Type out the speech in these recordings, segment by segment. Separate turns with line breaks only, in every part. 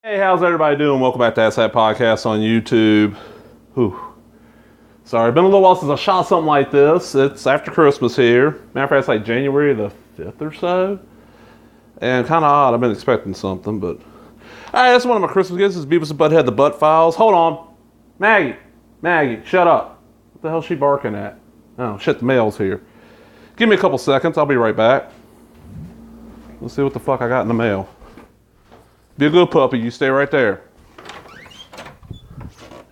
Hey, how's everybody doing? Welcome back to That Podcast on YouTube. Whew. Sorry, been a little while since I shot something like this. It's after Christmas here. Matter of fact, it's like January the 5th or so. And kind of odd. I've been expecting something, but... Alright, that's one of my Christmas gifts. It's Beavis Butthead, the Buttfiles. Hold on. Maggie, shut up. What the hell's she barking at? Oh, shit, the mail's here. Give me a couple seconds. I'll be right back. Let's see what the fuck I got in the mail. Be a good puppy. You stay right there.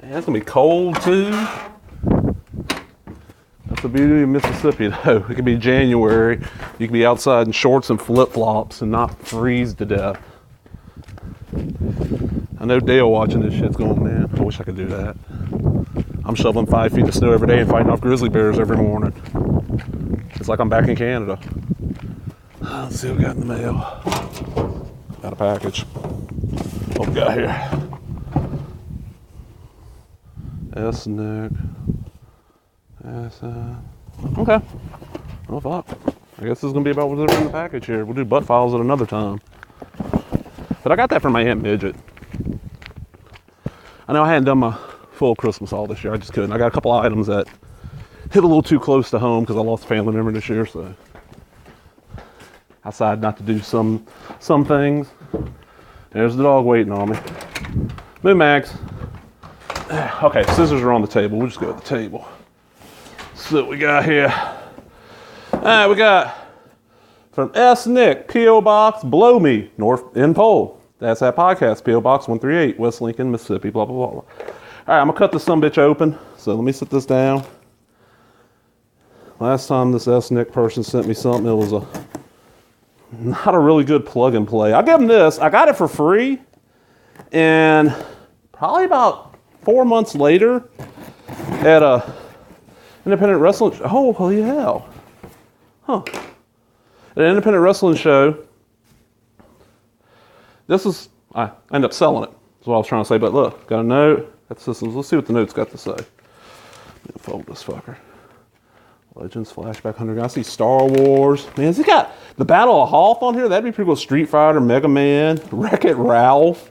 Man, it's gonna be cold too. That's the beauty of Mississippi, though. It can be January. You can be outside in shorts and flip-flops and not freeze to death. I know Dale watching this shit's going, man, I wish I could do that. I'm shoveling 5 feet of snow every day and fighting off grizzly bears every morning. It's like I'm back in Canada. Let's see what we got in the mail. Got a package. What we got here? S-Nick. Okay. Oh, fuck. I guess this is going to be about what's in the package here. We'll do butt files at another time. But I got that from my Aunt Midget. I know I hadn't done my full Christmas haul this year. I just couldn't. I got a couple of items that hit a little too close to home because I lost a family member this year, so I decided not to do some things. There's the dog waiting on me. Move, Max. Okay, scissors are on the table. We'll just go to the table. So what we got here. All right, we got from S-Nick, P.O. Box, Blow Me, North End Pole. That's that podcast, P.O. Box 138, West Lincoln, Mississippi, blah, blah, blah, blah. All right, I'm going to cut this sumbitch open. So let me sit this down. Last time this S-Nick person sent me something, it was not a really good plug and play. I'll give them this. I got it for free. And probably about 4 months later at a independent wrestling show. Oh, holy hell. Huh. At an independent wrestling show. I ended up selling it. That's what I was trying to say. But look, got a note. Got systems. Let's see what the note's got to say. Let me fold this fucker. Legends, Flashback, 100. I see Star Wars. Man, has it got the Battle of Hoth on here? That'd be pretty cool. Street Fighter, Mega Man, Wreck-It Ralph.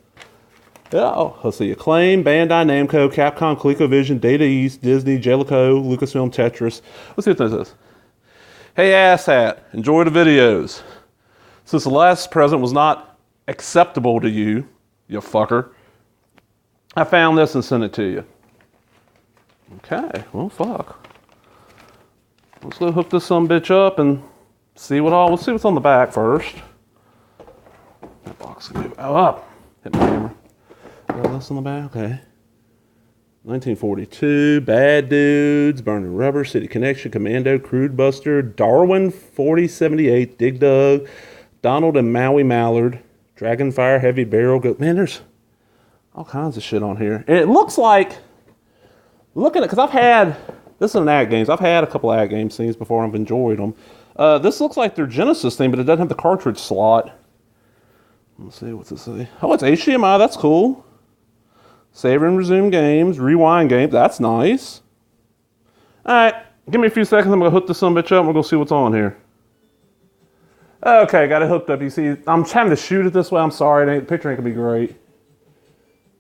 Yeah, oh, let's see. Acclaim, Bandai Namco, Capcom, ColecoVision, Data East, Disney, Jellico, Lucasfilm, Tetris. Let's see what this is. Hey, asshat. Enjoy the videos. Since the last present was not acceptable to you, you fucker, I found this and sent it to you. Okay, well, fuck. Let's go hook this sumbitch up and see let's see what's on the back first. That box can go up. Hit my hammer. This on the back, okay. 1942, Bad Dudes, Burning Rubber, City Connection, Commando, Crude Buster, Darwin 4078, Dig Dug, Donald and Maui Mallard, Dragonfire, Heavy Barrel. Man, there's all kinds of shit on here. And it looks like, look at it, because this is an ad games. I've had a couple ad game scenes before and I've enjoyed them. This looks like their Genesis thing, but it doesn't have the cartridge slot. Let's see, what's it say? Oh, it's HDMI, that's cool. Save and resume games, rewind games, that's nice. All right, give me a few seconds. I'm gonna hook this sumbitch up and we're gonna see what's on here. Okay, got it hooked up. You see, I'm having to shoot it this way. I'm sorry, the picture ain't gonna be great.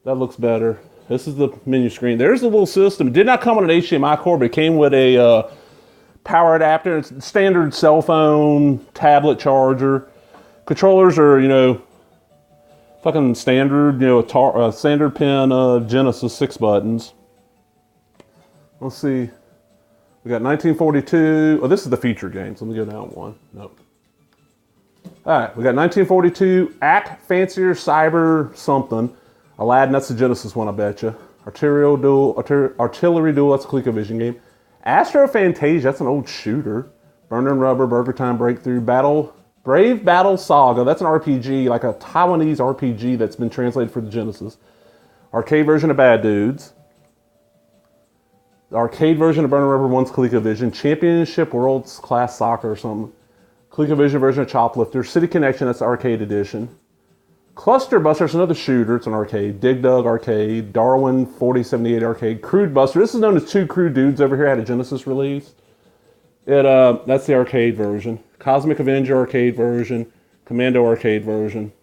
That looks better. This is the menu screen. There's the little system. It did not come on an HDMI cord, but it came with a power adapter. It's standard cell phone, tablet charger. Controllers are, fucking standard, a standard pin Genesis 6 buttons. Let's see. We got 1942. Oh, this is the feature games. Let me go down one. Nope. All right, we got 1942, Act Fancier Cyber something. Aladdin, that's the Genesis one, I bet you. Artillery Duel, that's a ColecoVision game. Astro Fantasia, that's an old shooter. Burning Rubber, Burger Time Breakthrough, Brave Battle Saga, that's an RPG, like a Taiwanese RPG that's been translated for the Genesis. Arcade version of Bad Dudes. The arcade version of Burning Rubber 1's ColecoVision. Championship World Class Soccer or something. ColecoVision version of Choplifter. City Connection, that's the arcade edition. Cluster Buster, it's another shooter, it's an arcade. Dig Dug arcade. Darwin 4078 arcade. Crude Buster, this is known as Two Crude Dudes over here, had a Genesis release. That's the arcade version. Cosmic Avenger arcade version. Commando arcade version.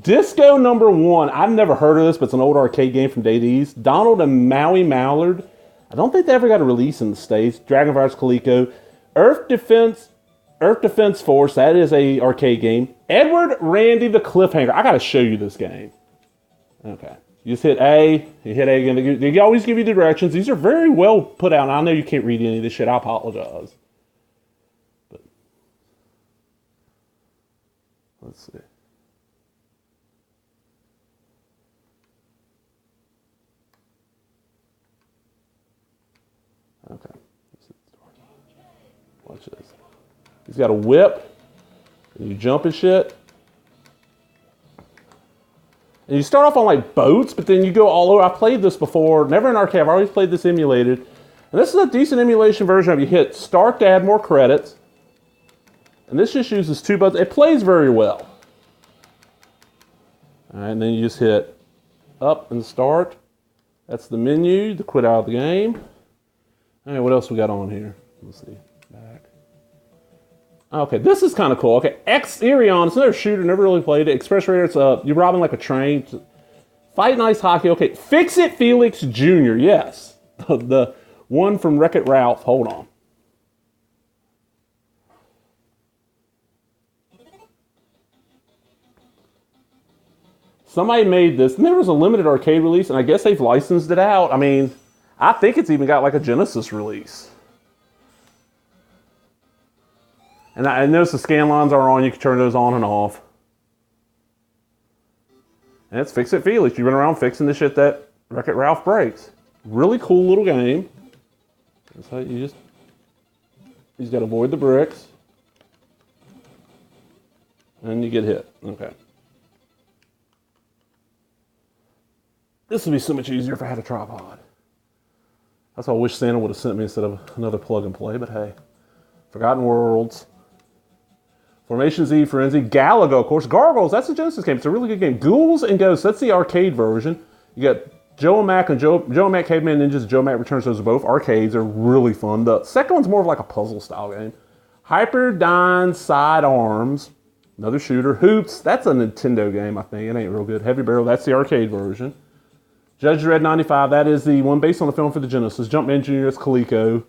Disco number 1. I've never heard of this, but it's an old arcade game from Days. Donald and Maui Mallard. I don't think they ever got a release in the States. Dragonfire's Coleco. Earth Defense Force. That is a arcade game. Edward Randy the Cliffhanger. I got to show you this game. Okay. You just hit A. You hit A again. They always give you the directions. These are very well put out. I know you can't read any of this shit. I apologize. But let's see. Okay. Watch this. He's got a whip. And you jump and shit. And you start off on like boats, but then you go all over. I've played this before. Never in arcade. I've always played this emulated. And this is a decent emulation version of you hit start to add more credits. And this just uses 2 buttons. It plays very well. All right, and then you just hit up and start. That's the menu to quit out of the game. All right, what else we got on here? Let's see. Back. Okay, this is kind of cool. Okay, X-Erion. It's another shooter. Never really played it. Express Raider. It's you're robbing like a train. Fight Nice Hockey. Okay, Fix It Felix Jr. Yes, the one from Wreck-It Ralph. Hold on. Somebody made this, and there was a limited arcade release, and I guess they've licensed it out. I mean, I think it's even got like a Genesis release. And I notice the scan lines are on. You can turn those on and off. And it's Fix It Felix. You run around fixing the shit that Wreck-It Ralph breaks. Really cool little game. That's how you just got to avoid the bricks. And you get hit. Okay. This would be so much easier if I had a tripod. That's what I wish Santa would have sent me instead of another plug and play, but hey. Forgotten Worlds. Formation Z, Frenzy, Galago, of course. Gargoyles, that's a Genesis game. It's a really good game. Ghouls and Ghosts, that's the arcade version. You got Joe and Mac and Joe and Mac Caveman Ninjas, Joe and Mac Returns. Those are both arcades. They're really fun. The second one's more of like a puzzle style game. Hyperdyne Sidearms, another shooter. Hoops, that's a Nintendo game, I think. It ain't real good. Heavy Barrel, that's the arcade version. Judge Dredd 95, that is the one based on the film for the Genesis. Jumpman Jr. is Coleco.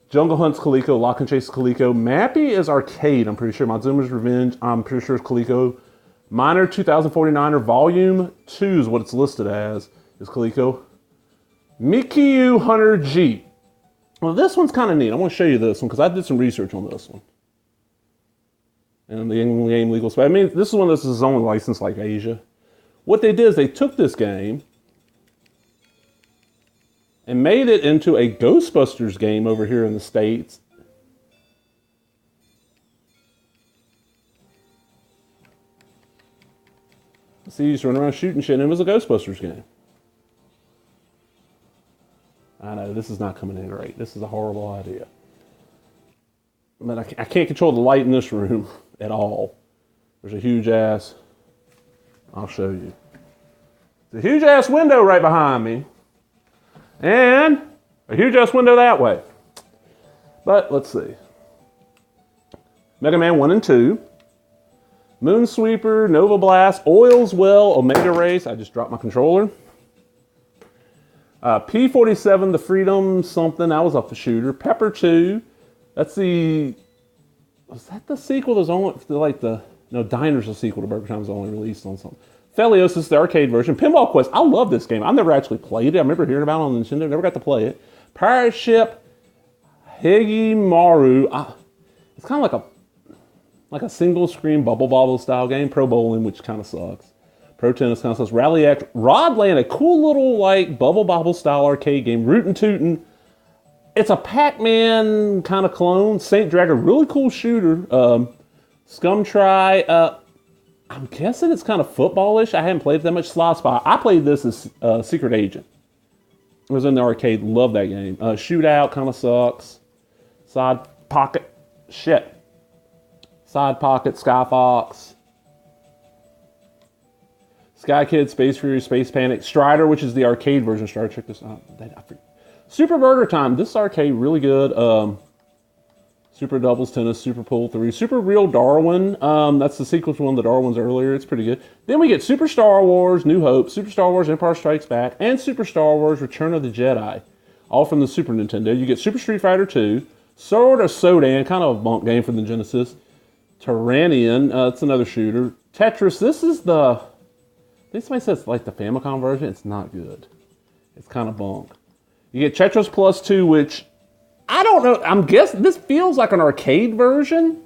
Jungle Hunt's Coleco. Lock and Chase is Coleco. Mappy is arcade, I'm pretty sure. Monzuma's Revenge, I'm pretty sure is Coleco. Miner 2049er Volume 2 is what it's listed as, is Coleco. Mikyu Hunter G. Well, this one's kind of neat. I want to show you this one because I did some research on this one. And the in-game legal space. I mean, this is one that's its own license like Asia. What they did is they took this game and made it into a Ghostbusters game over here in the States. See, you just run around shooting shit, and it was a Ghostbusters game. I know, this is not coming in great. This is a horrible idea. But I can't control the light in this room at all. There's a huge ass, I'll show you. There's a huge ass window right behind me. And a huge ass window that way. But let's see. Mega Man 1 and 2. Moonsweeper, Nova Blast, Oil's Well, Omega Race. I just dropped my controller. P-47, the Freedom something. That was off the shooter. Pepper 2. That's the... Was that the sequel? There's only like the... No, Diner's the sequel to Burger Time. Was only released on something. Felios is the arcade version. Pinball Quest. I love this game. I've never actually played it. I remember hearing about it on Nintendo. Never got to play it. Pirate Ship Higimaru. It's kind of like a single screen Bubble Bobble style game. Pro Bowling, which kind of sucks. Pro Tennis kind of sucks. Rally Act. Rodland, a cool little like Bubble Bobble style arcade game. Rootin' Tootin'. It's a Pac-Man kind of clone. Saint Dragon, really cool shooter. Scum Try. I'm guessing it's kind of footballish. I haven't played it that much. Slot Spy. I played this as Secret Agent. It was in the arcade. Love that game. Shootout kind of sucks. Side Pocket. Shit. Side Pocket. Sky Fox. Sky Kid. Space Fury. Space Panic. Strider, which is the arcade version. Strider, check this out. Super Burger Time. This arcade really good. Super Doubles Tennis, Super Pool 3, Super Real Darwin. That's the sequel to one of the Darwins earlier. It's pretty good. Then we get Super Star Wars New Hope, Super Star Wars Empire Strikes Back, and Super Star Wars Return of the Jedi. All from the Super Nintendo. You get Super Street Fighter 2, Sword of Sodan, kind of a bunk game from the Genesis. Tyrannian, it's another shooter. Tetris, this is the... I think somebody says it's like the Famicom version. It's not good. It's kind of bunk. You get Tetris Plus 2, which... I don't know. I'm guessing this feels like an arcade version.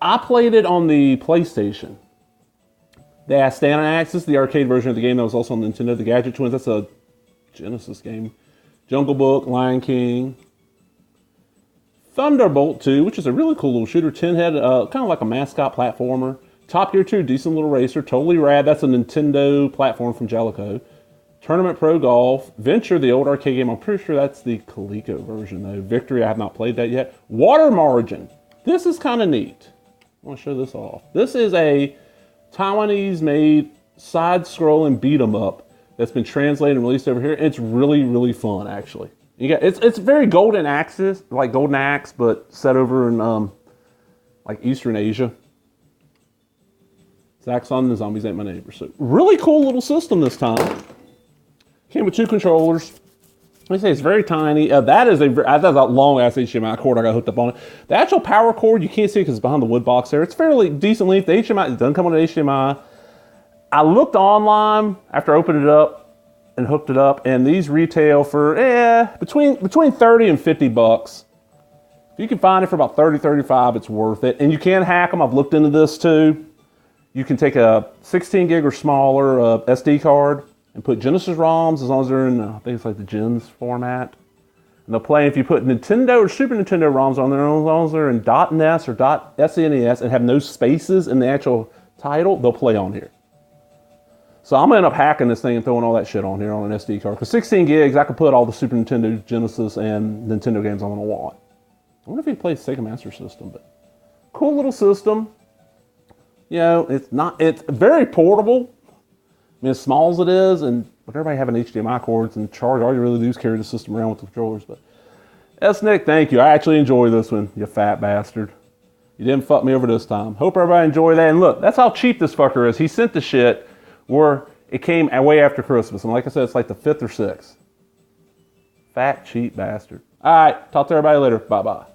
I played it on the PlayStation. The Astana Axis, the arcade version of the game that was also on Nintendo. The Gadget Twins, that's a Genesis game. Jungle Book, Lion King. Thunderbolt 2, which is a really cool little shooter. 10-head, kind of like a mascot platformer. Top Gear 2, decent little racer. Totally rad. That's a Nintendo platform from Jellico. Tournament Pro Golf, Venture, the old arcade game. I'm pretty sure that's the Coleco version though. Victory, I have not played that yet. Water Margin. This is kind of neat. I want to show this off. This is a Taiwanese-made side-scrolling beat-em-up that's been translated and released over here. It's really, really fun, actually. You got it's very Golden Axe, like Golden Axe, but set over in like Eastern Asia. Zaxxon and the Zombies Ain't My Neighbor. So really cool little system this time. Came with 2 controllers. Let me say it's very tiny. That's a long ass HDMI cord I got hooked up on it. The actual power cord, you can't see it because it's behind the wood box there. It's fairly decent length. The HDMI, it doesn't come with an HDMI. I looked online after I opened it up and hooked it up, and these retail for between 30 and 50 bucks. If you can find it for about 30, 35, it's worth it. And you can hack them. I've looked into this too. You can take a 16 gig or smaller SD card and put Genesis ROMs as long as they're in, I think it's like the Gens format. And they'll play, if you put Nintendo or Super Nintendo ROMs on there, as long as they're in .NES or .SNES and have no spaces in the actual title, they'll play on here. So I'm gonna end up hacking this thing and throwing all that shit on here on an SD card. Because 16 gigs, I could put all the Super Nintendo, Genesis, and Nintendo games I'm gonna want. I wonder if he plays Sega Master System, but cool little system. You know, it's very portable. I mean, as small as it is, and with everybody having HDMI cords and charge, all you really do is carry the system around with the controllers. But S-Nick, thank you. I actually enjoy this one, you fat bastard. You didn't fuck me over this time. Hope everybody enjoyed that. And look, that's how cheap this fucker is. He sent the shit where it came way after Christmas. And like I said, it's like the 5th or 6th. Fat, cheap bastard. All right, talk to everybody later. Bye-bye.